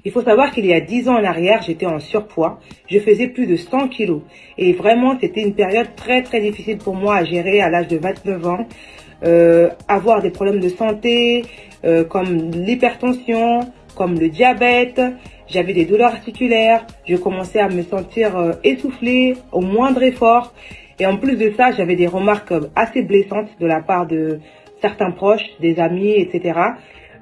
Il faut savoir qu'il y a 10 ans en arrière, j'étais en surpoids. Je faisais plus de 100 kilos. Et vraiment, c'était une période très très difficile pour moi à gérer à l'âge de 29 ans. Avoir des problèmes de santé, comme l'hypertension, comme le diabète. J'avais des douleurs articulaires. Je commençais à me sentir essoufflée au moindre effort. Et en plus de ça, j'avais des remarques assez blessantes de la part de certains proches, des amis, etc.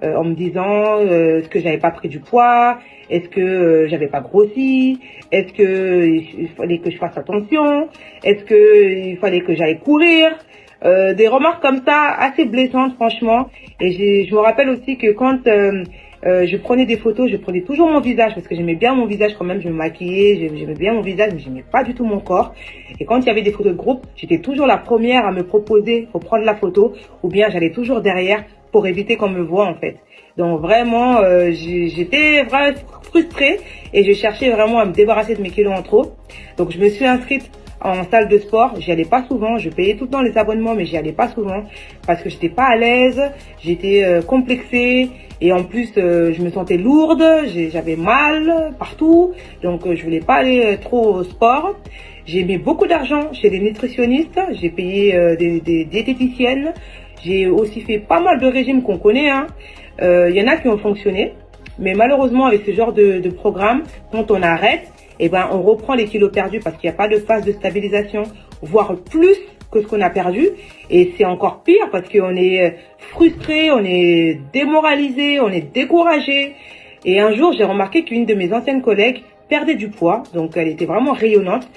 En me disant est-ce que j'avais pas pris du poids, est-ce que j'avais pas grossi, est-ce que il fallait que je fasse attention, est-ce que il fallait que j'aille courir, des remarques comme ça assez blessantes franchement. Et je me rappelle aussi que quand je prenais des photos, je prenais toujours mon visage parce que j'aimais bien mon visage quand même, je me maquillais, j'aimais bien mon visage, mais j'aimais pas du tout mon corps. Et quand il y avait des photos de groupe, j'étais toujours la première à me proposer pour prendre la photo, ou bien j'allais toujours derrière pour éviter qu'on me voie en fait. Donc vraiment, j'étais vraiment frustrée et je cherchais vraiment à me débarrasser de mes kilos en trop. Donc je me suis inscrite en salle de sport. J'y allais pas souvent, je payais tout le temps les abonnements, mais j'y allais pas souvent parce que j'étais pas à l'aise, j'étais complexée et en plus je me sentais lourde, j'avais mal partout, donc je voulais pas aller trop au sport. J'ai mis beaucoup d'argent chez des nutritionnistes, j'ai payé des diététiciennes. J'ai aussi fait pas mal de régimes qu'on connaît. Y en a qui ont fonctionné, mais malheureusement avec ce genre de programme, quand on arrête, eh ben on reprend les kilos perdus parce qu'il n'y a pas de phase de stabilisation, voire plus que ce qu'on a perdu. Et c'est encore pire parce qu'on est frustré, on est démoralisé, on est découragé. Et un jour, j'ai remarqué qu'une de mes anciennes collègues perdait du poids, donc elle était vraiment rayonnante.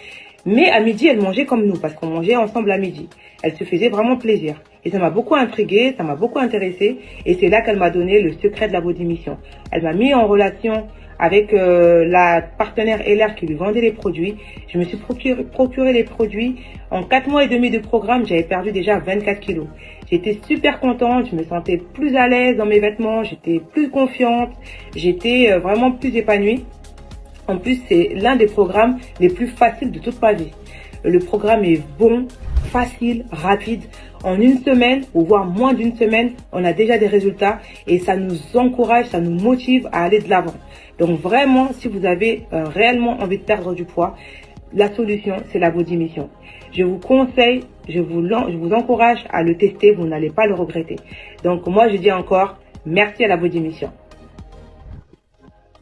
Mais à midi, elle mangeait comme nous, parce qu'on mangeait ensemble à midi. Elle se faisait vraiment plaisir. Et ça m'a beaucoup intriguée, ça m'a beaucoup intéressée. Et c'est là qu'elle m'a donné le secret de la Body Mission. Elle m'a mis en relation avec la partenaire LR qui lui vendait les produits. Je me suis procuré les produits. En 4 mois et demi de programme, j'avais perdu déjà 24 kilos. J'étais super contente, je me sentais plus à l'aise dans mes vêtements, j'étais plus confiante, j'étais vraiment plus épanouie. En plus, c'est l'un des programmes les plus faciles de toute ma vie. Le programme est bon, facile, rapide. En une semaine, ou voire moins d'une semaine, on a déjà des résultats et ça nous encourage, ça nous motive à aller de l'avant. Donc vraiment, si vous avez réellement envie de perdre du poids, la solution, c'est la Body Mission. Je vous conseille, je vous encourage à le tester, vous n'allez pas le regretter. Donc moi, je dis encore, merci à la Body Mission.